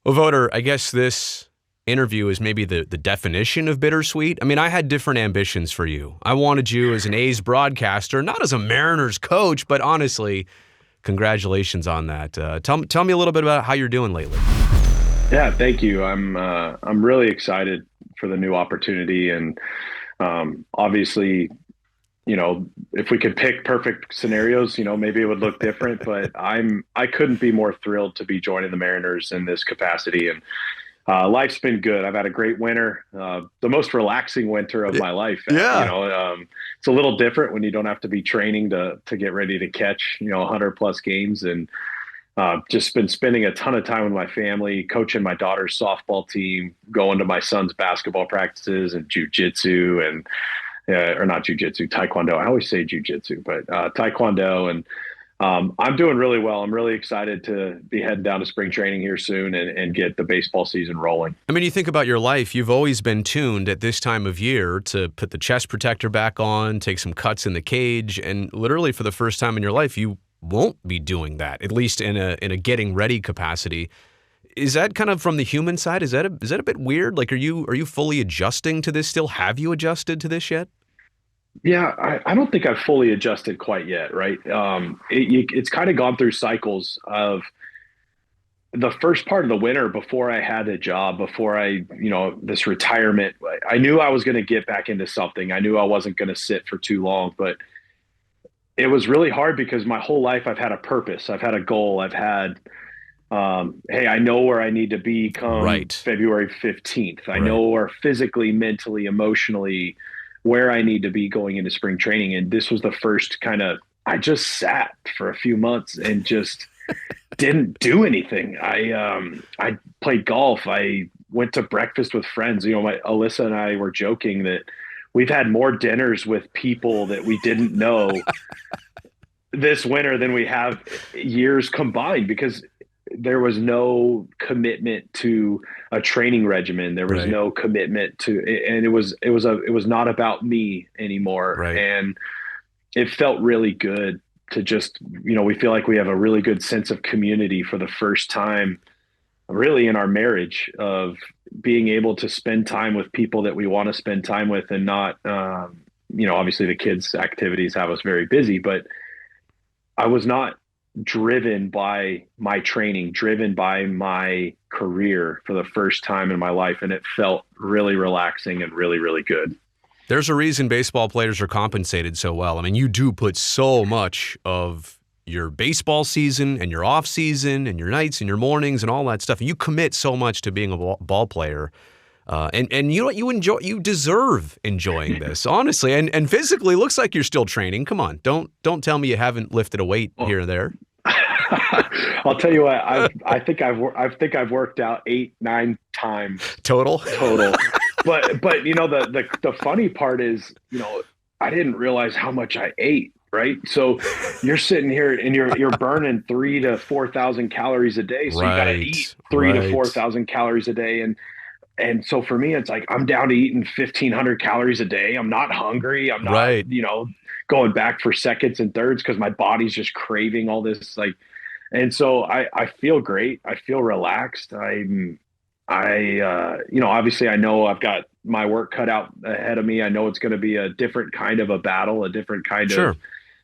Well, Voter, I guess this interview is maybe the definition of bittersweet. I mean, I had different ambitions for you. I wanted you as an A's broadcaster, not as a Mariners coach, but honestly, congratulations on that. Tell me a little bit about how you're doing lately. Yeah, thank you. I'm really excited for the new opportunity, and obviously, if we could pick perfect scenarios, maybe it would look different. But I couldn't be more thrilled to be joining the Mariners in this capacity, and life's been good. I've had a great winter, the most relaxing winter of my life. Yeah. It's a little different when you don't have to be training to get ready to catch 100 plus games, and just been spending a ton of time with my family, coaching my daughter's softball team, going to my son's basketball practices and jujitsu and or not jujitsu, taekwondo. I always say jujitsu, but taekwondo. And I'm doing really well. I'm really excited to be heading down to spring training here soon and get the baseball season rolling. I mean, you think about your life, you've always been tuned at this time of year to put the chest protector back on, take some cuts in the cage, and literally for the first time in your life, you won't be doing that, at least in a getting ready capacity. Is that kind of from the human side? Is that a bit weird? Like, are you fully adjusting to this still? Have you adjusted to this yet? Yeah, I don't think I've fully adjusted quite yet, right? It's kind of gone through cycles of the first part of the winter before I had a job, before this retirement. I knew I was going to get back into something. I knew I wasn't going to sit for too long, but it was really hard because my whole life I've had a purpose. I've had a goal. I've had, hey, I know where I need to be come Right. February 15th. I Right. know where physically, mentally, emotionally, where I need to be going into spring training. And this was the first I just sat for a few months and just didn't do anything. I played golf. I went to breakfast with friends. My Alyssa and I were joking that we've had more dinners with people that we didn't know this winter than we have years combined, because there was no commitment to a training regimen. There was Right. no commitment to, and it was not about me anymore. Right. And it felt really good to just, we feel like we have a really good sense of community for the first time, really in our marriage, of being able to spend time with people that we want to spend time with, and not, obviously the kids' activities have us very busy, but I was not driven by my training, driven by my career for the first time in my life. And it felt really relaxing and really, really good. There's a reason baseball players are compensated so well. I mean, you do put so much of your baseball season and your off season and your nights and your mornings and all that stuff. You commit so much to being a ball player. And you know what? You deserve enjoying this, honestly. And physically, looks like you're still training. Come on, don't tell me you haven't lifted a weight here and there. I'll tell you what, I think I've worked out 8, 9 times Total. total. But the funny part is, I didn't realize how much I ate. Right. So you're sitting here and you're burning 3,000 to 4,000 calories a day. So you got to Right. eat 3,000 to Right. 4,000 calories a day. And so for me, it's like, I'm down to eating 1,500 calories a day. I'm not hungry. I'm not, Right. going back for seconds and thirds because my body's just craving all this. And so I feel great. I feel relaxed. Obviously I know I've got my work cut out ahead of me. I know it's going to be a different kind of a battle, a different kind Sure. of,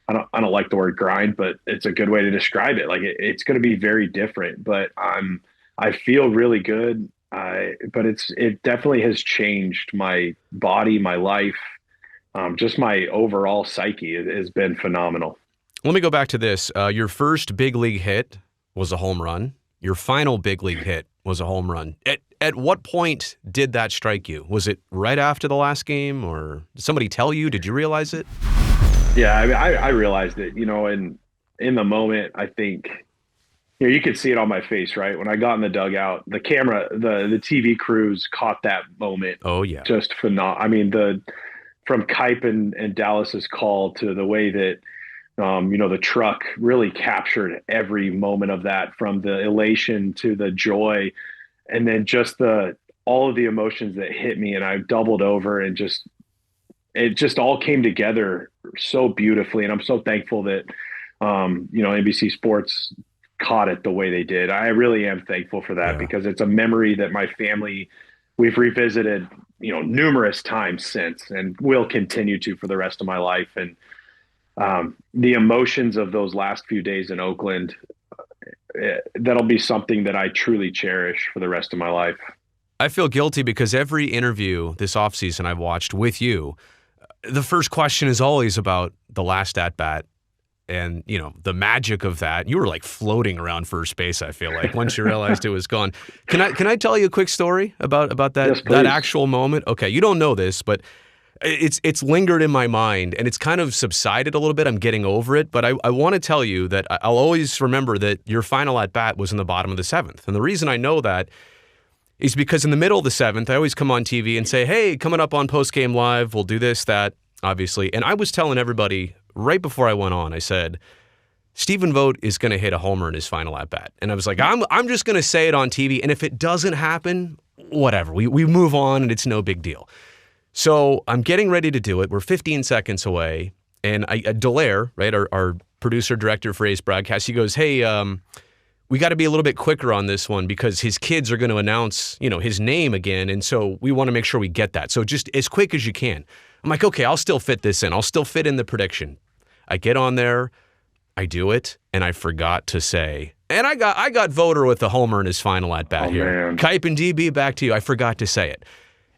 I don't like the word grind, but it's a good way to describe it. Like it's going to be very different, but I feel really good. But it definitely has changed my body, my life, just my overall psyche has been phenomenal. Let me go back to this. Your first big league hit was a home run. Your final big league hit was a home run. At what point did that strike you? Was it right after the last game, or did somebody tell you? Did you realize it? Yeah, I realized it, in the moment. I think, you could see it on my face, right? When I got in the dugout, the camera, the TV crews caught that moment. Oh yeah. Just phenomenal. I mean, from Kipe and Dallas's call to the way that, the truck really captured every moment of that, from the elation to the joy, and then just all of the emotions that hit me. And I doubled over, and it just all came together so beautifully. And I'm so thankful that, NBC Sports caught it the way they did. I really am thankful for that because it's a memory that my family, we've revisited, numerous times since, and will continue to for the rest of my life. And the emotions of those last few days in Oakland, that'll be something that I truly cherish for the rest of my life. I feel guilty because every interview this offseason I've watched with you, the first question is always about the last at-bat and, the magic of that. You were like floating around first base, I feel like, once you realized it was gone. Can I tell you a quick story about that, yes, that actual moment? Okay, you don't know this, but it's lingered in my mind, and it's kind of subsided a little bit. I'm getting over it, but I want to tell you that I'll always remember that your final at-bat was in the bottom of the seventh. And the reason I know that is because in the middle of the seventh, I always come on TV and say, hey, coming up on Post Game Live, we'll do this, that, obviously. And I was telling everybody right before I went on, I said, Stephen Vogt is going to hit a homer in his final at-bat. And I was like, I'm just going to say it on TV, and if it doesn't happen, whatever. We move on, and it's no big deal. So I'm getting ready to do it. We're 15 seconds away, and Dallaire, right, our producer, director for A's Broadcast, he goes, hey, we got to be a little bit quicker on this one because his kids are going to announce, his name again, and so we want to make sure we get that. So just as quick as you can. I'm like, okay, I'll still fit this in. I'll still fit in the prediction. I get on there, I do it, and I forgot to say, and I got Voter with the homer in his final at-bat here. Man. Kipe and DB, back to you. I forgot to say it.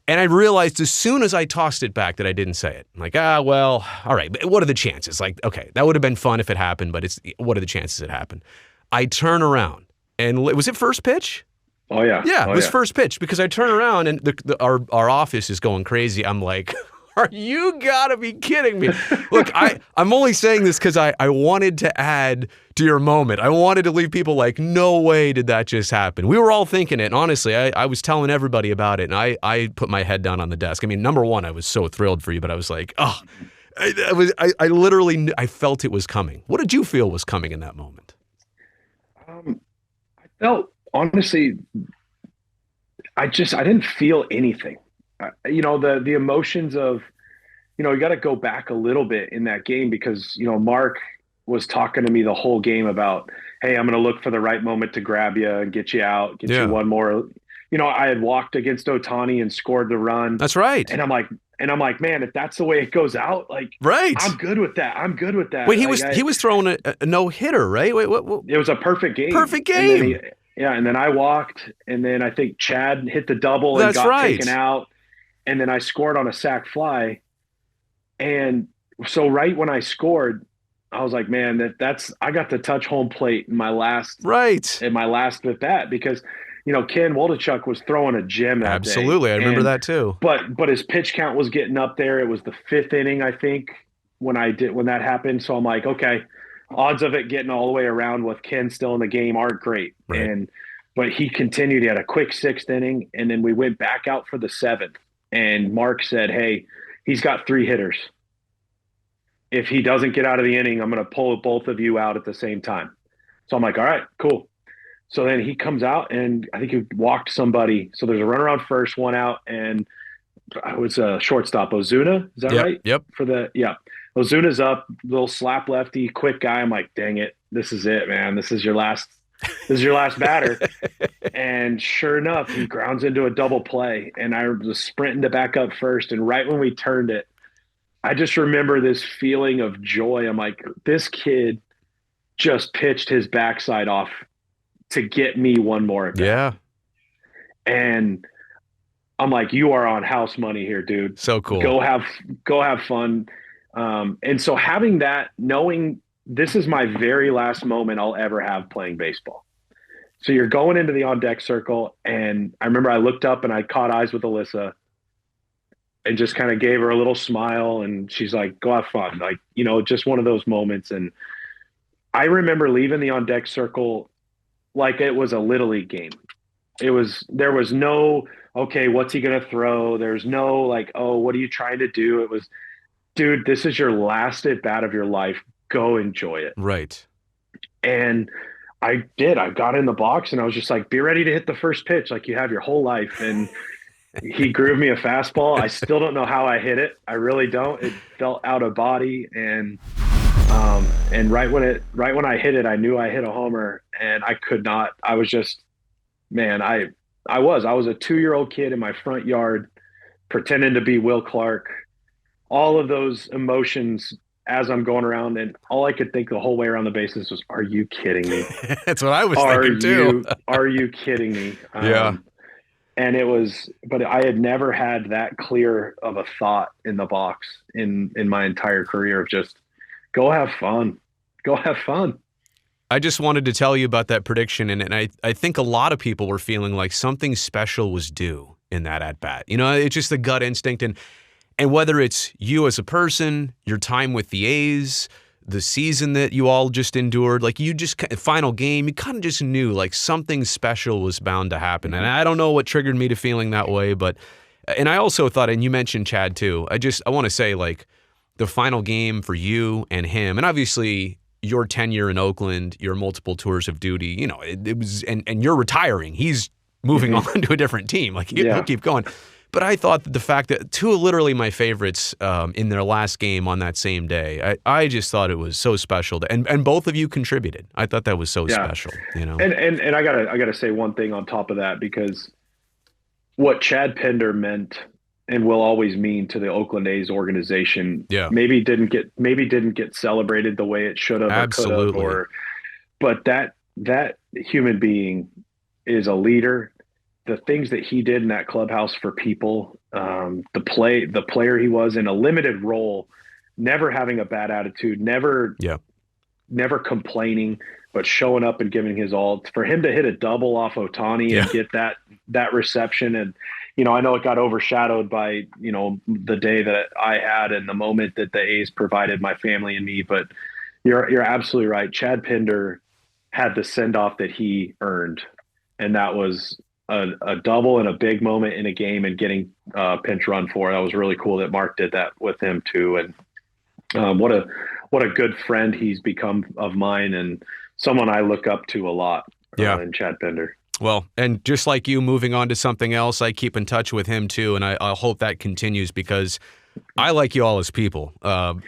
And I realized as soon as I tossed it back that I didn't say it. I'm like, well, all right, but what are the chances? Like, okay, that would have been fun if it happened, but what are the chances it happened? I turn around, and was it first pitch? Oh, yeah. Yeah, it was first pitch, because I turn around, and our office is going crazy. I'm like, you gotta be kidding me. Look, I'm only saying this because I wanted to add to your moment. I wanted to leave people like, no way did that just happen. We were all thinking it, and honestly, I was telling everybody about it, and I put my head down on the desk. I mean, number one, I was so thrilled for you, but I was like, I literally, I felt it was coming. What did you feel was coming in that moment? I felt, honestly, I didn't feel anything. The emotions of, you got to go back a little bit in that game because, Mark was talking to me the whole game about, hey, I'm going to look for the right moment to grab you and get you out, get you one more. I had walked against Ohtani and scored the run. That's right. And I'm like, man, if that's the way it goes out, like, right, I'm good with that. Wait, he was throwing a no hitter, right? Wait, what? It was a perfect game. Perfect game. And then I walked, and then I think Chad hit the double and got taken out. And then I scored on a sac fly. And so right when I scored, I was like, man, I got to touch home plate in my last at bat because, Ken Waldachuk was throwing a gem that Absolutely. day. I remember that too. But his pitch count was getting up there. It was the fifth inning, I think, when that happened. So I'm like, okay, odds of it getting all the way around with Ken still in the game aren't great. Right. But he continued. He had a quick sixth inning, and then we went back out for the seventh. And Mark said, hey, he's got 3 hitters. If he doesn't get out of the inning, I'm going to pull both of you out at the same time. So I'm like, all right, cool. So then he comes out, and I think he walked somebody. So there's a runner on first, 1 out, and it was a shortstop, Ozuna. Is that right? Yep. Ozuna's up, little slap lefty, quick guy. I'm like, dang it, this is it, man. This is your last batter. And sure enough, he grounds into a double play, and I was sprinting to back up first. And right when we turned it, I just remember this feeling of joy. I'm like, this kid just pitched his backside off to get me one more at bat. Yeah. And I'm like, you are on house money here, dude. So cool. Go have fun. And so having that, knowing this is my very last moment I'll ever have playing baseball. So you're going into the on-deck circle, and I remember I looked up and I caught eyes with Alyssa and just kind of gave her a little smile, and she's like, go have fun. Like, just one of those moments. And I remember leaving the on-deck circle like it was a Little League game. There was no, okay, what's he going to throw? There's no like, oh, what are you trying to do? It was, dude, this is your last at bat of your life. Go enjoy it. Right. And I did. I got in the box, and I was just like, be ready to hit the first pitch like you have your whole life. And he grooved me a fastball. I still don't know how I hit it. I really don't. It felt out of body. And And right when I hit it, I knew I hit a homer, and I could not. I was just, man, I was a 2-year-old kid in my front yard pretending to be Will Clark. All of those emotions as I'm going around, and all I could think the whole way around the bases was, "Are you kidding me? That's what I was thinking too. Are you kidding me?" Yeah. And it was, but I had never had that clear of a thought in the box in my entire career of just go have fun, go have fun. I just wanted to tell you about that prediction, and I think a lot of people were feeling like something special was due in that at-bat. You know, it's just the gut instinct, and whether it's you as a person, your time with the A's, the season that you all just endured, like you just, final game, you kind of just knew like something special was bound to happen. And I don't know what triggered me to feeling that way, but, and I also thought, and you mentioned Chad too, I want to say like the final game for you and him, and obviously your tenure in Oakland, your multiple tours of duty, you know, it was, and you're retiring. He's moving on to a different team. Like he'll keep going. But I thought that the fact that two of literally my favorites in their last game on that same day, I just thought it was so special. And both of you contributed. I thought that was so special. You know, and I gotta say one thing on top of that, because what Chad Pinder meant and will always mean to the Oakland A's organization, maybe didn't get celebrated the way it should have. Absolutely. But that human being is a leader. The things that he did in that clubhouse for people, the player he was in a limited role, never having a bad attitude, never complaining, but showing up and giving his all. For him to hit a double off Ohtani and get that reception, and you know, I know it got overshadowed by, you know, the day that I had and the moment that the A's provided my family and me. But you're absolutely right. Chad Pinder had the send off that he earned, and that was a double and a big moment in a game, and getting pinch run for. That was really cool that Mark did that with him too. And what a good friend he's become of mine, and someone I look up to a lot. In Chad Pinder. Well, and just like you, moving on to something else, I keep in touch with him too, and I hope that continues, because I like you all as people.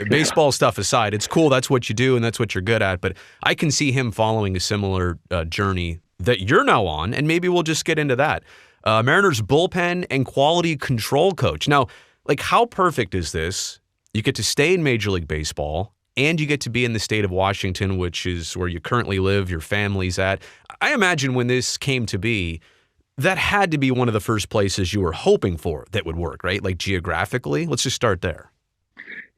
Baseball stuff aside, it's cool. That's what you do, and that's what you're good at. But I can see him following a similar journey that you're now on, and maybe we'll just get into that. Mariners bullpen and quality control coach. Now, like, how perfect is this? You get to stay in Major League Baseball, and you get to be in the state of Washington, which is where you currently live, your family's at. I imagine when this came to be, that had to be one of the first places you were hoping for that would work, right? Like geographically? Let's just start there.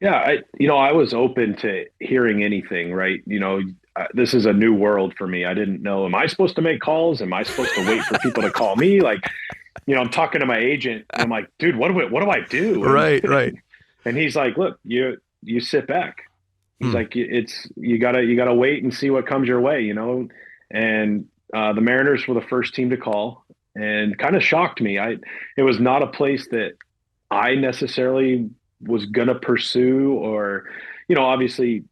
Yeah, I was open to hearing anything, right? You know, this is a new world for me. I didn't know, am I supposed to make calls? Am I supposed to wait for people to call me? Like, you know, I'm talking to my agent, and I'm like, dude, what do I do? Right. And he's like, look, you sit back. He's like, you gotta wait and see what comes your way, you know? And the Mariners were the first team to call, and kind of shocked me. It was not a place that I necessarily was going to pursue, or, you know, obviously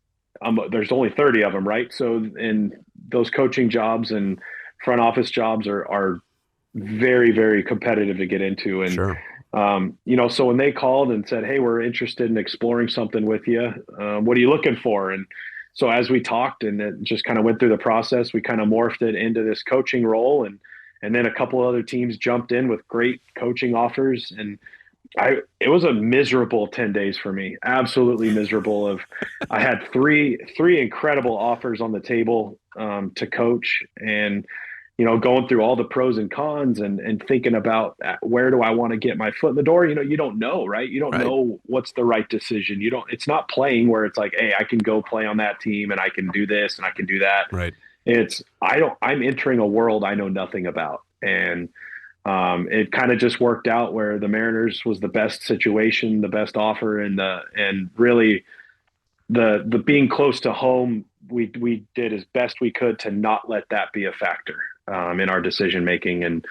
there's only 30 of them, right? So, and those coaching jobs and front office jobs are very, very competitive to get into. And, sure. You know, so when they called and said, hey, we're interested in exploring something with you, what are you looking for? And so as we talked, and it just kind of went through the process, we kind of morphed it into this coaching role. And then a couple of other teams jumped in with great coaching offers. And it was a miserable 10 days for me. Absolutely miserable. I had three incredible offers on the table to coach, and, you know, going through all the pros and cons and thinking about where do I want to get my foot in the door? You know, you don't know, right? You don't know what's the right decision. It's not playing where it's like, hey, I can go play on that team and I can do this and I can do that. Right. I'm entering a world I know nothing about. And it kind of just worked out where the Mariners was the best situation, the best offer, and really the being close to home, we did as best we could to not let that be a factor in our decision making. And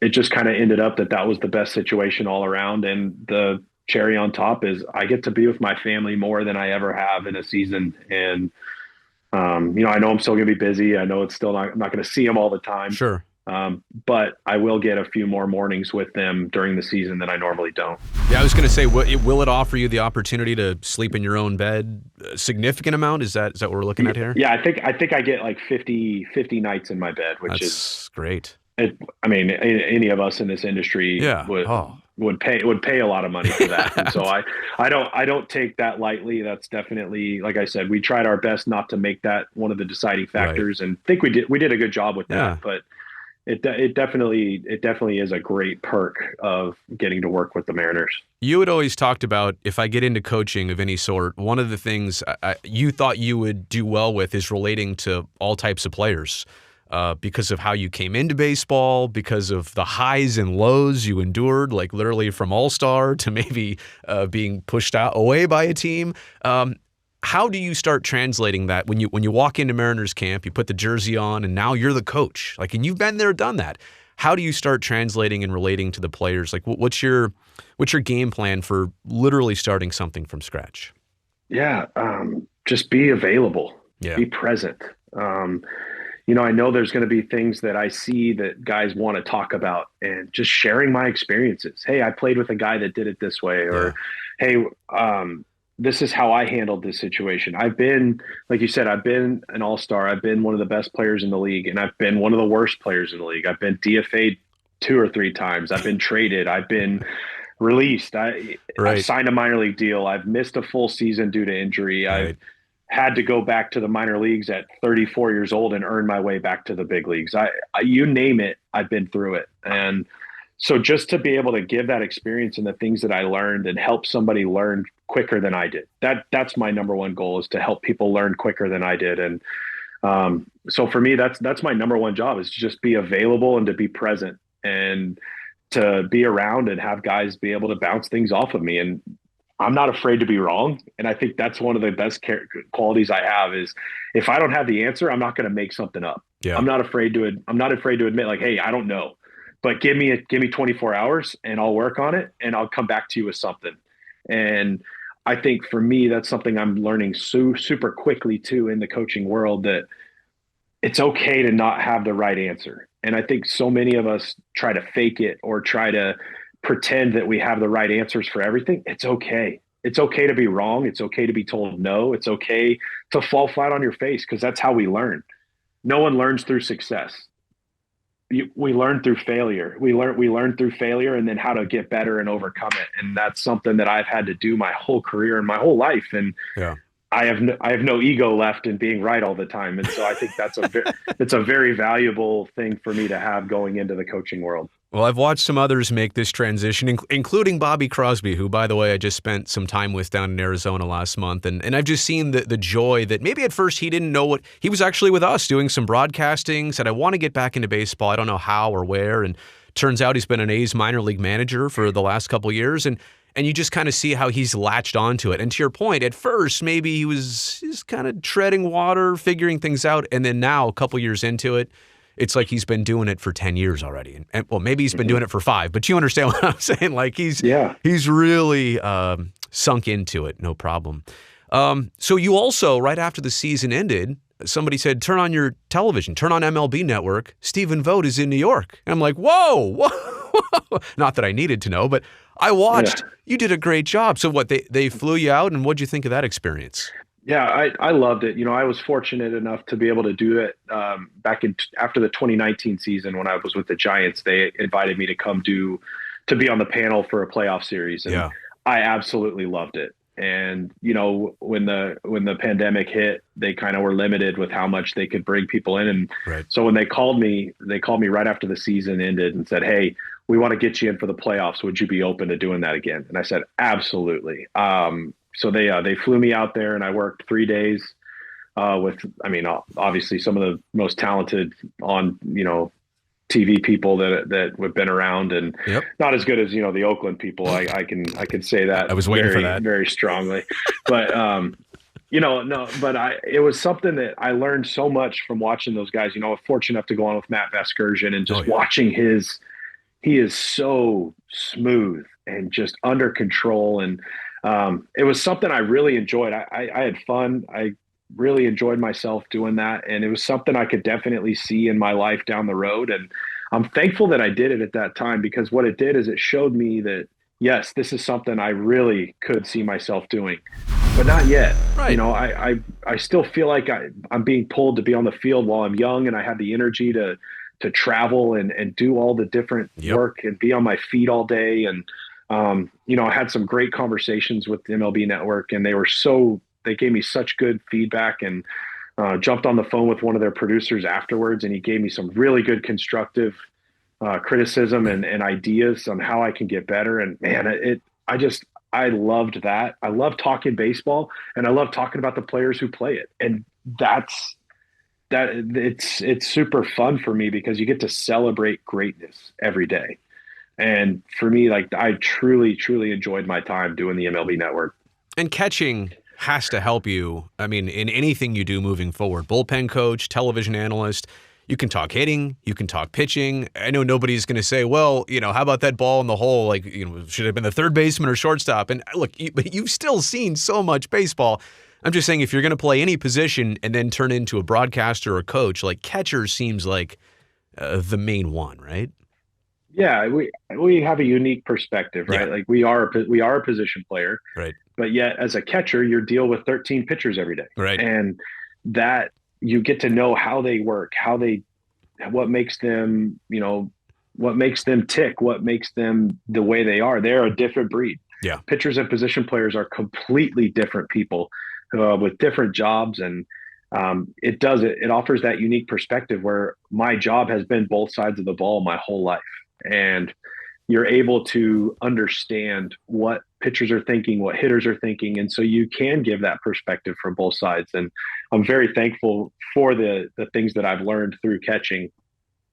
it just kind of ended up that was the best situation all around. And the cherry on top is I get to be with my family more than I ever have in a season. And, you know, I know I'm still going to be busy. I know it's still I'm not going to see them all the time. Sure. But I will get a few more mornings with them during the season than I normally don't. Yeah, I was going to say, will it offer you the opportunity to sleep in your own bed a significant amount? Is that what we're looking at here? Yeah, I think I get like 50 nights in my bed, which That's great. I mean, any of us in this industry Yeah. would pay a lot of money for that. And so I don't take that lightly. That's definitely, like I said, we tried our best not to make that one of the deciding factors, and think we did a good job with that. But it definitely is a great perk of getting to work with the Mariners. You had always talked about, if I get into coaching of any sort, one of the things you thought you would do well with is relating to all types of players. Because of how you came into baseball, because of the highs and lows you endured, like literally from all-star to maybe being pushed away by a team. How do you start translating that when you walk into Mariners camp, you put the jersey on, and now you're the coach? Like, and you've been there, done that. How do you start translating and relating to the players? Like, what's your game plan for literally starting something from scratch? Yeah, just be available. Yeah. Be present. I know there's going to be things that I see that guys want to talk about, and just sharing my experiences. Hey, I played with a guy that did it this way, or hey, this is how I handled this situation. I've been, like you said, I've been an all-star. I've been one of the best players in the league, and I've been one of the worst players in the league. I've been DFA'd 2 or 3 times. I've been traded. I've been released. I've signed a minor league deal. I've missed a full season due to injury. I've had to go back to the minor leagues at 34 years old and earn my way back to the big leagues. You name it, I've been through it. And so just to be able to give that experience and the things that I learned and help somebody learn quicker than I did, that's my number one goal, is to help people learn quicker than I did. And so for me, that's my number one job, is to just be available and to be present and to be around and have guys be able to bounce things off of me. And I'm not afraid to be wrong. And I think that's one of the best qualities I have, is if I don't have the answer, I'm not going to make something up. Yeah. I'm not afraid to admit, like, hey, I don't know, but give me 24 hours and I'll work on it and I'll come back to you with something. And I think for me, that's something I'm learning super quickly too in the coaching world, that it's okay to not have the right answer. And I think so many of us try to fake it or try to pretend that we have the right answers for everything. It's okay. It's okay to be wrong. It's okay to be told no. It's okay to fall flat on your face, because that's how we learn. No one learns through success. We learn through failure. We learn through failure, and then how to get better and overcome it. And that's something that I've had to do my whole career and my whole life. And I have no ego left in being right all the time. And so I think it's a very valuable thing for me to have going into the coaching world. Well, I've watched some others make this transition, including Bobby Crosby, who, by the way, I just spent some time with down in Arizona last month. And I've just seen the joy that maybe at first he didn't know what – he was actually with us doing some broadcasting, said, I want to get back into baseball. I don't know how or where. And turns out he's been an A's minor league manager for the last couple of years. And you just kind of see how he's latched onto it. And to your point, at first, maybe he was just kind of treading water, figuring things out. And then now, a couple years into it, it's like he's been doing it for 10 years already. And well, maybe he's been doing it for 5, but you understand what I'm saying? Like he's really sunk into it. No problem. So you also, right after the season ended, somebody said, turn on your television, turn on MLB Network. Stephen Vogt is in New York. And I'm like, whoa. Not that I needed to know, but I watched. Yeah. You did a great job. So what, they flew you out, and what'd you think of that experience? Yeah, I loved it. I was fortunate enough to be able to do it back after the 2019 season when I was with the Giants. They invited me to come to be on the panel for a playoff series, and I absolutely loved it. And when the pandemic hit, they kind of were limited with how much they could bring people in. And so when they called me right after the season ended and said, "Hey, we want to get you in for the playoffs. Would you be open to doing that again?" And I said, "Absolutely." So they flew me out there, and I worked 3 days with, obviously some of the most talented on, TV people that have been around, and not as good as, the Oakland people. I can say that. I was waiting for that very strongly, but it was something that I learned so much from watching those guys. I was fortunate enough to go on with Matt Vasgersian and just watching he is so smooth and just under control. And it was something I really enjoyed. I had fun. I really enjoyed myself doing that. And it was something I could definitely see in my life down the road. And I'm thankful that I did it at that time, because what it did is it showed me that, yes, this is something I really could see myself doing, but not yet. Right. I still feel like I'm being pulled to be on the field while I'm young, and I have the energy to travel and do all the different Yep. work and be on my feet all day. And, I had some great conversations with the MLB Network, and they gave me such good feedback, and jumped on the phone with one of their producers afterwards, and he gave me some really good constructive criticism and ideas on how I can get better. And man, I loved that. I love talking baseball, and I love talking about the players who play it. And it's super fun for me, because you get to celebrate greatness every day. And for me, like, I truly, truly enjoyed my time doing the MLB Network. And catching has to help you, I mean, in anything you do moving forward. Bullpen coach, television analyst, you can talk hitting, you can talk pitching. I know nobody's going to say, well, how about that ball in the hole? Like, should it have been the third baseman or shortstop? And look, but you've still seen so much baseball. I'm just saying, if you're going to play any position and then turn into a broadcaster or a coach, like, catcher seems like the main one, right? Yeah, we have a unique perspective, right? Yeah. Like, we are a position player, Right. but yet as a catcher, you deal with 13 pitchers every day, Right. and that you get to know how they work, what makes them, what makes them tick, what makes them the way they are. They're a different breed. Yeah. Pitchers and position players are completely different people with different jobs, and it offers that unique perspective where my job has been both sides of the ball my whole life. And you're able to understand what pitchers are thinking, what hitters are thinking. And so you can give that perspective from both sides. And I'm very thankful for the things that I've learned through catching.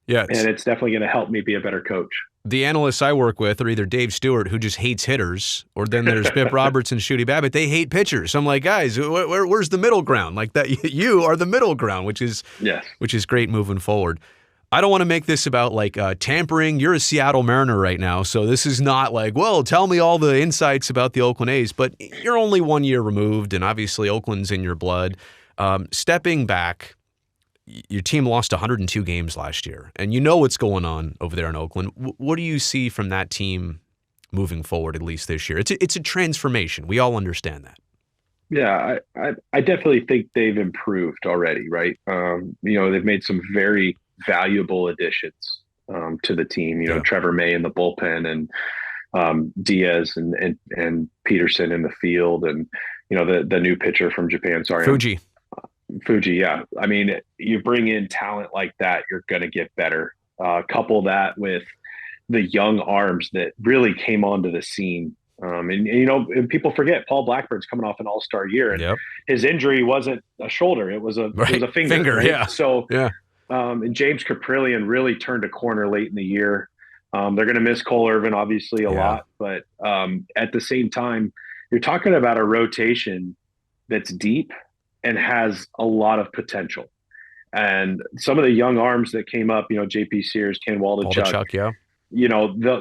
Yeah. And it's definitely going to help me be a better coach. The analysts I work with are either Dave Stewart, who just hates hitters, or then there's Bip Roberts and Shooty Babbitt. They hate pitchers. I'm like, guys, where's the middle ground? Like, that, you are the middle ground, which is great moving forward. I don't want to make this about like tampering. You're a Seattle Mariner right now, so this is not like, well, tell me all the insights about the Oakland A's, but you're only 1 year removed, and obviously Oakland's in your blood. Stepping back, your team lost 102 games last year, and you know what's going on over there in Oakland. What do you see from that team moving forward, at least this year? It's a transformation. We all understand that. Yeah, I definitely think they've improved already, right? They've made some very valuable additions to the team. Trevor May in the bullpen, and Diaz and Peterson in the field, and the new pitcher from Japan. Sorry, Fuji. Yeah, I mean, you bring in talent like that, you're going to get better. Couple that with the young arms that really came onto the scene. And people forget Paul Blackburn's coming off an all-star year, and his injury wasn't a shoulder; it was a finger. Right? Yeah. So and James Caprillion really turned a corner late in the year. They're going to miss Cole Irvin obviously a lot, but at the same time, you're talking about a rotation that's deep and has a lot of potential. And some of the young arms that came up, JP Sears, Ken Waldichuk,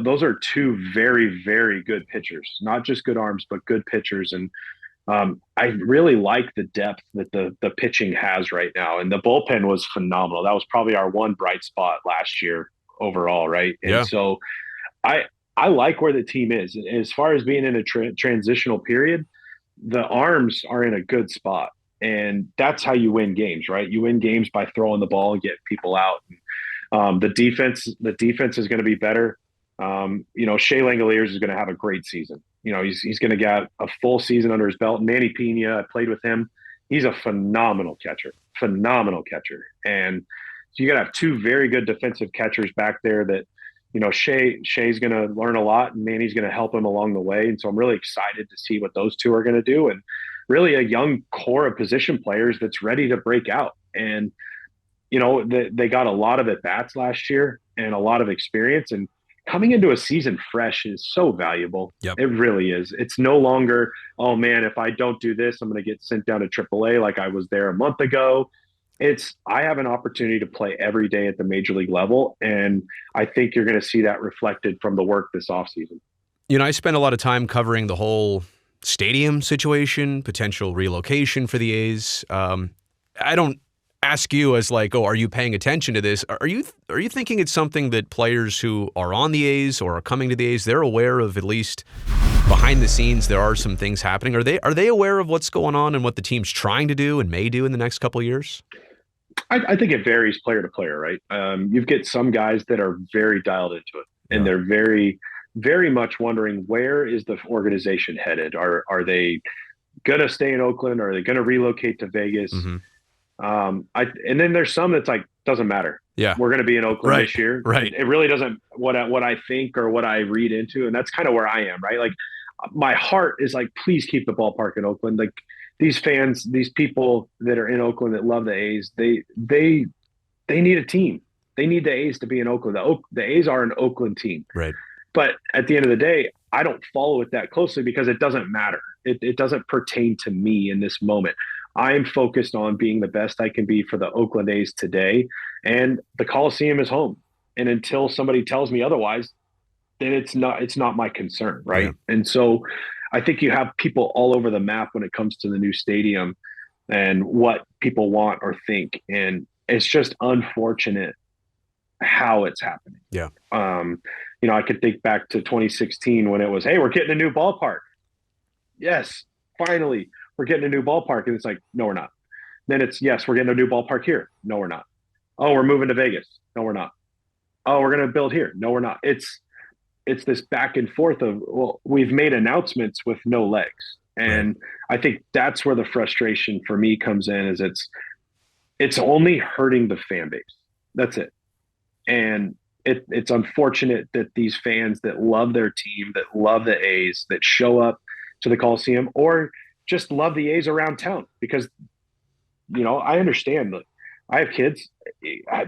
those are two very, very good pitchers, not just good arms, but good pitchers. And I really like the depth that the pitching has right now. And the bullpen was phenomenal. That was probably our one bright spot last year overall, right? And so I like where the team is. As far as being in a transitional period, the arms are in a good spot. And that's how you win games, right? You win games by throwing the ball and getting people out. And, the defense is going to be better. Shea Langoliers is going to have a great season. He's going to get a full season under his belt. Manny Pena, I played with him. He's a phenomenal catcher. And so you got to have two very good defensive catchers back there that, Shea's going to learn a lot, and Manny's going to help him along the way. And so I'm really excited to see what those two are going to do. And really a young core of position players that's ready to break out. And, they got a lot of at-bats last year and a lot of experience. And coming into a season fresh is so valuable. Yep. It really is. It's no longer, oh man, if I don't do this, I'm going to get sent down to AAA like I was there a month ago. I have an opportunity to play every day at the major league level. And I think you're going to see that reflected from the work this offseason. I spent a lot of time covering the whole stadium situation, potential relocation for the A's. ask you as like, oh, are you paying attention to this? Are you thinking it's something that players who are on the A's or are coming to the A's, they're aware of, at least behind the scenes, there are some things happening? Are they aware of what's going on and what the team's trying to do and may do in the next couple of years? I think it varies player to player, right? You get some guys that are very dialed into it, and they're very, very much wondering, where is the organization headed? Are they going to stay in Oakland? Or are they going to relocate to Vegas? Mm-hmm. And then there's some that's like, doesn't matter. Yeah, we're going to be in Oakland this year. Right. It really doesn't what I think or what I read into. And that's kind of where I am, right? Like, my heart is like, please keep the ballpark in Oakland. Like, these fans, these people that are in Oakland that love the A's, they need a team. They need the A's to be in Oakland. The A's are an Oakland team. Right. But at the end of the day, I don't follow it that closely because it doesn't matter. It doesn't pertain to me in this moment. I am focused on being the best I can be for the Oakland A's today. And the Coliseum is home. And until somebody tells me otherwise, then it's not my concern. Right. Yeah. And so I think you have people all over the map when it comes to the new stadium and what people want or think. And it's just unfortunate how it's happening. Yeah. I could think back to 2016 when it was, hey, we're getting a new ballpark. Yes, finally, we're getting a new ballpark. And it's like, no, we're not. Then it's, yes, we're getting a new ballpark here. No, we're not. Oh, we're moving to Vegas. No, we're not. Oh, we're going to build here. No, we're not. It's this back and forth of, well, we've made announcements with no legs. And I think that's where the frustration for me comes in, is it's only hurting the fan base. That's it. And it's unfortunate that these fans that love their team, that love the A's, that show up to the Coliseum or just love the A's around town, because, I understand that I have kids.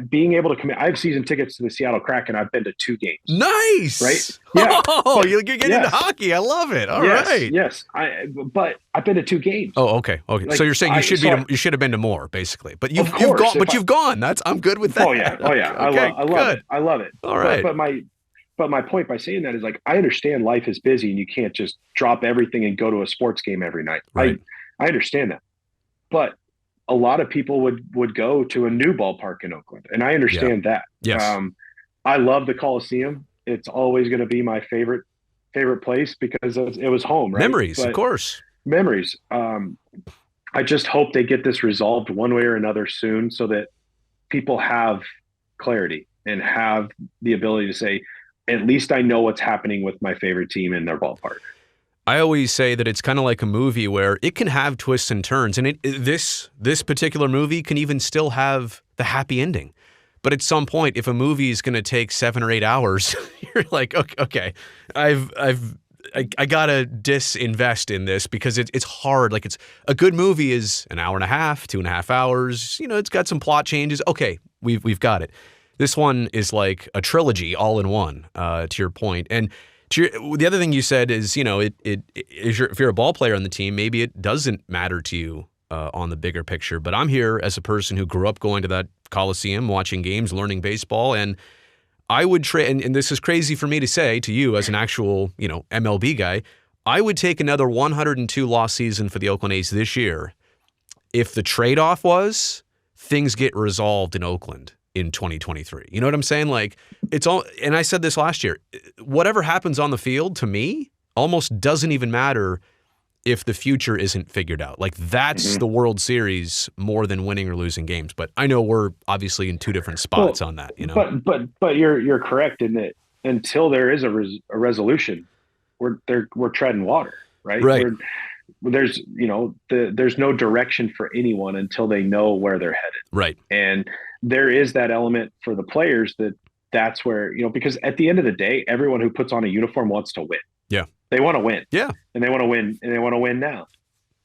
Being able to commit, I have season tickets to the Seattle Kraken. I've been to 2 games. Nice, right? Yeah. Oh, you're getting into hockey. I love it. All right. Yes. But I've been to 2 games. Oh, okay. Like, so you're saying you should have been to more, basically. But you've gone. But you've gone. I'm good with that. Oh yeah. Okay, I love it. All right. But my point by saying that is, like, I understand life is busy and you can't just drop everything and go to a sports game every night. Right. I understand that. But a lot of people would go to a new ballpark in Oakland, and I understand that. Yes. I love the Coliseum. It's always going to be my favorite place because it was home, right? Memories, of course. Memories. I just hope they get this resolved one way or another soon, so that people have clarity and have the ability to say, at least I know what's happening with my favorite team in their ballpark. I always say that it's kind of like a movie where it can have twists and turns, and this particular movie can even still have the happy ending. But at some point, if a movie is going to take 7 or 8 hours, you're like, okay, I gotta disinvest in this because it's hard. Like, it's a good movie is an hour and a half, 2.5 hours. It's got some plot changes. Okay, we've got it. This one is like a trilogy all in one. To your point, and the other thing you said is, if you're a ball player on the team, maybe it doesn't matter to you on the bigger picture. But I'm here as a person who grew up going to that Coliseum, watching games, learning baseball, and I would trade. And this is crazy for me to say to you as an actual, MLB guy. I would take another 102 loss season for the Oakland A's this year if the trade-off was things get resolved in Oakland in 2023. You know what I'm saying? Like, it's all, and I said this last year, whatever happens on the field to me almost doesn't even matter if the future isn't figured out. Like, that's the World Series more than winning or losing games. But I know we're obviously in 2 different spots on that, But you're correct in that until there is a resolution, we're treading water, right? Right. There's no direction for anyone until they know where they're headed. Right. And there is that element for the players that's where, because at the end of the day, everyone who puts on a uniform wants to win. Yeah. They want to win. Yeah. And they want to win, and they want to win now.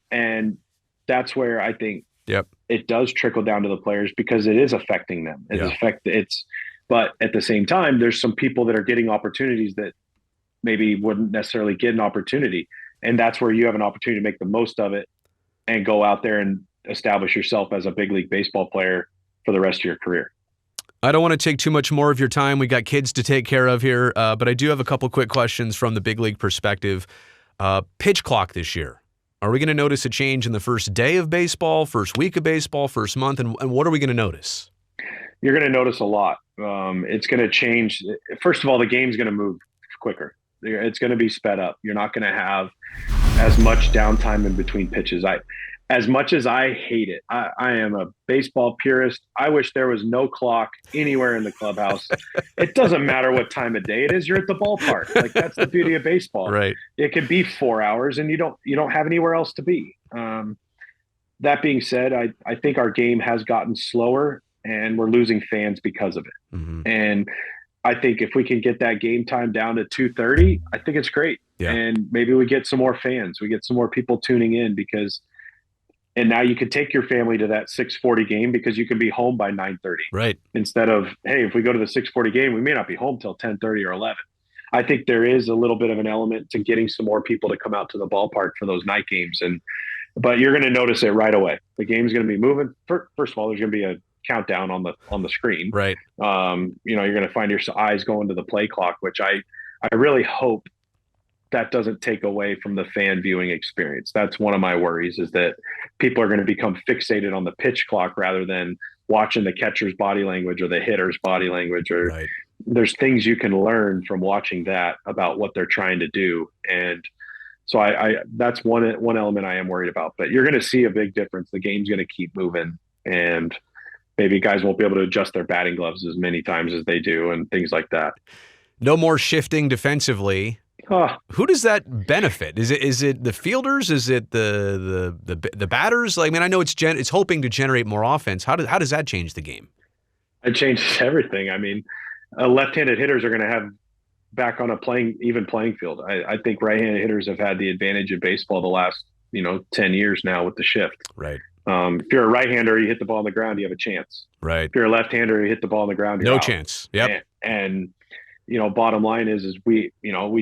And that's where I think it does trickle down to the players, because it is affecting them. But at the same time, there's some people that are getting opportunities that maybe wouldn't necessarily get an opportunity. And that's where you have an opportunity to make the most of it and go out there and establish yourself as a big league baseball player for the rest of your career. I don't want to take too much more of your time. We got kids to take care of here, but I do have a couple quick questions from the big league perspective. Pitch clock this year. Are we going to notice a change in the first day of baseball, first week of baseball, first month? And what are we going to notice? You're going to notice a lot. It's going to change. First of all, the game's going to move quicker. It's going to be sped up. You're not going to have as much downtime in between pitches. As much as I hate it, I am a baseball purist. I wish there was no clock anywhere in the clubhouse. It doesn't matter what time of day it is. You're at the ballpark. Like, that's the beauty of baseball. Right. It could be 4 hours and you don't have anywhere else to be. That being said, I think our game has gotten slower and we're losing fans because of it. Mm-hmm. And I think if we can get that game time down to 2:30, I think it's great. Yeah. And maybe we get some more fans. We get some more people tuning in and now you could take your family to that 6:40 game because you can be home by 9:30. Right. Instead of, hey, if we go to the 6:40 game, we may not be home till 10:30 or 11. I think there is a little bit of an element to getting some more people to come out to the ballpark for those night games. But you're going to notice it right away. The game's going to be moving. First of all, there's going to be a countdown on the screen. Right. You're going to find your eyes going to the play clock, which I really hope that doesn't take away from the fan viewing experience. That's one of my worries, is that people are going to become fixated on the pitch clock rather than watching the catcher's body language or the hitter's body language. Or right. There's things you can learn from watching that about what they're trying to do. And so I that's one element I am worried about. But you're going to see a big difference. The game's going to keep moving, and maybe guys won't be able to adjust their batting gloves as many times as they do and things like that. No more shifting defensively. Who does that benefit? Is it the fielders? Is it the batters? Like, I mean, I know it's hoping to generate more offense. How does that change the game? It changes everything. I mean, left-handed hitters are going to have back on a even playing field. I think right-handed hitters have had the advantage in baseball the last 10 years now with the shift. Right. If you're a right-hander, you hit the ball on the ground, you have a chance. Right. If you're a left-hander, you hit the ball on the ground, you're no out. Chance. Yep. And bottom line is we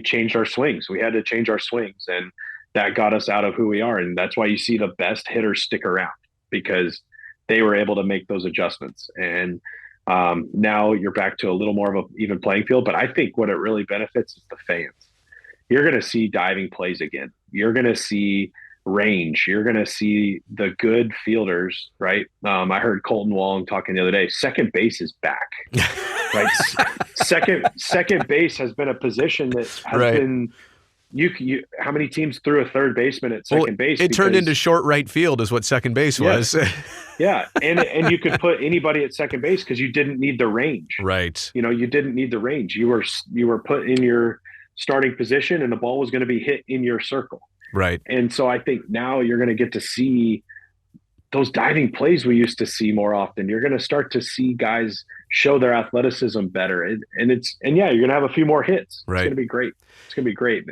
changed our swings. We had to change our swings, and that got us out of who we are. And that's why you see the best hitters stick around, because they were able to make those adjustments. And now you're back to a little more of an even playing field. But I think what it really benefits is the fans. You're going to see diving plays again. You're going to see range. You're going to see the good fielders, right? I heard Colton Wong talking the other day. Second base is back. Right. Second base has been a position that has been you how many teams threw a third baseman at second base? It turned into short right field is what second base was. Yeah. And you could put anybody at second base because you didn't need the range. Right. You didn't need the range. You were put in your starting position and the ball was going to be hit in your circle. Right. And so I think now you're going to get to see those diving plays we used to see more often. You're going to start to see guys show their athleticism better. And you're going to have a few more hits. Right. It's going to be great. It's going to be great.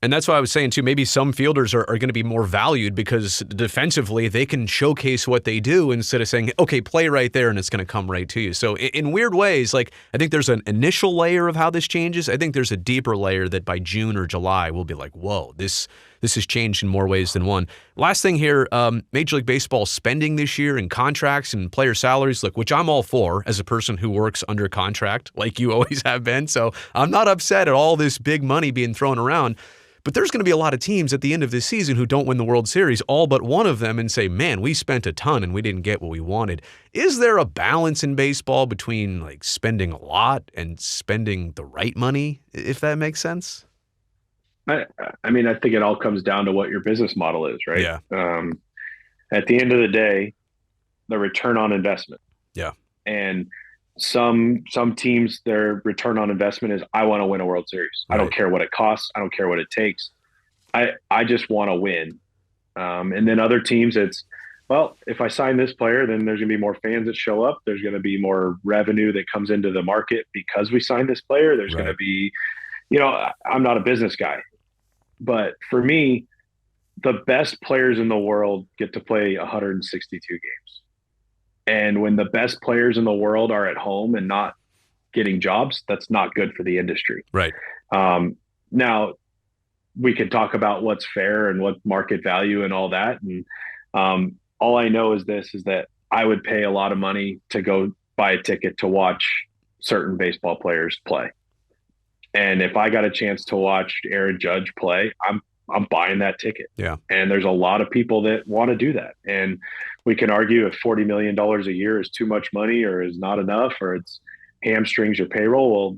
And that's why I was saying, too, maybe some fielders are going to be more valued because defensively they can showcase what they do instead of saying, okay, play right there and it's going to come right to you. So in weird ways, like, I think there's an initial layer of how this changes. I think there's a deeper layer that by June or July we'll be like, whoa, this has changed in more ways than one. Last thing here, Major League Baseball spending this year and contracts and player salaries, look, which I'm all for as a person who works under contract like you always have been. So I'm not upset at all this big money being thrown around. But there's going to be a lot of teams at the end of this season who don't win the World Series, all but one of them, and say, man, we spent a ton and we didn't get what we wanted. Is there a balance in baseball between like spending a lot and spending the right money, if that makes sense? I mean, I think it all comes down to what your business model is, right? Yeah. At the end of the day, the return on investment. Yeah. And some teams, their return on investment is, I want to win a World Series. Right. I don't care what it costs. I don't care what it takes. I just want to win. And then other teams, it's, well, if I sign this player, then there's going to be more fans that show up. There's going to be more revenue that comes into the market because we signed this player. There's going to be, I'm not a business guy, but for me, the best players in the world get to play 162 games. And when the best players in the world are at home and not getting jobs, that's not good for the industry. Right. Now, we can talk about what's fair and what market value and all that. And all I know is that I would pay a lot of money to go buy a ticket to watch certain baseball players play. And if I got a chance to watch Aaron Judge play, I'm I'm buying that ticket. Yeah. And there's a lot of people that want to do that. And we can argue if $40 million a year is too much money or is not enough, or it's hamstrings your payroll. Well,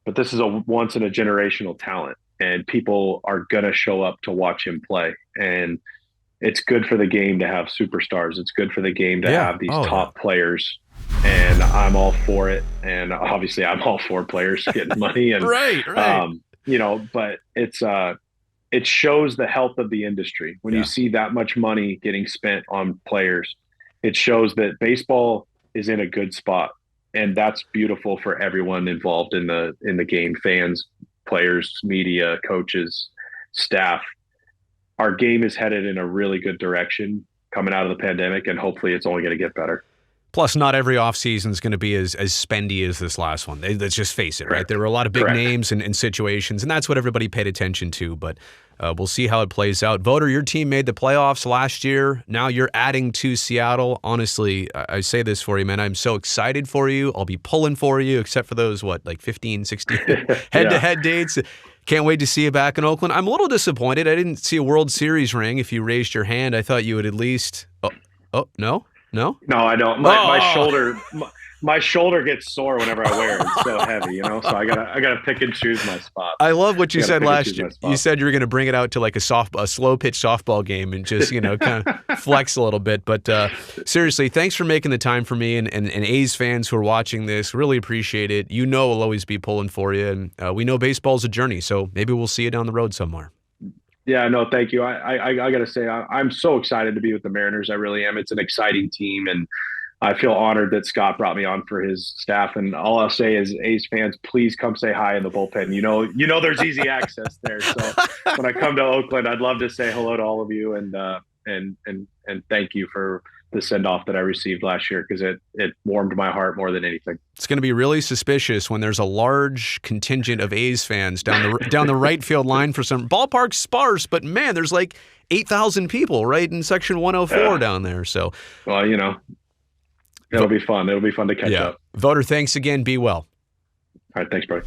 but this is a once in a generational talent, and people are going to show up to watch him play. And it's good for the game to have superstars. It's good for the game to have these top players. And I'm all for it. And obviously I'm all for players getting money. And right. You know, but it shows the health of the industry. When you see that much money getting spent on players, it shows that baseball is in a good spot. And that's beautiful for everyone involved in the game, fans, players, media, coaches, staff. Our game is headed in a really good direction coming out of the pandemic, and hopefully it's only going to get better. Plus, not every offseason is going to be as spendy as this last one. Let's just face it, right? There were a lot of big names and situations, and that's what everybody paid attention to. But we'll see how it plays out. Vogt, your team made the playoffs last year. Now you're adding to Seattle. Honestly, I say this for you, man. I'm so excited for you. I'll be pulling for you, except for those, 15, 16 head-to-head dates. Can't wait to see you back in Oakland. I'm a little disappointed. I didn't see a World Series ring. If you raised your hand, I thought you would at least. Oh, no? No, I don't. My shoulder gets sore whenever I wear it. It's so heavy, so I gotta pick and choose my spots. I love what you said last year. You said you were going to bring it out to like a slow pitch softball game and just kind of flex a little bit. But seriously, thanks for making the time for me and A's fans who are watching this. Really appreciate it. We'll always be pulling for you, and we know baseball's a journey, so maybe we'll see you down the road somewhere. Yeah, no, thank you. I got to say, I'm so excited to be with the Mariners. I really am. It's an exciting team, and I feel honored that Scott brought me on for his staff. And all I'll say is, A's fans, please come say hi in the bullpen. You know, there's easy access there. So when I come to Oakland, I'd love to say hello to all of you and thank you for the send-off that I received last year, because it warmed my heart more than anything. It's going to be really suspicious when there's a large contingent of A's fans down the right field line for some ballpark sparse, but man, there's like 8,000 people right in section 104 down there. So, well, it'll be fun. It'll be fun to catch up. Vogt, thanks again. Be well. All right, thanks, bro.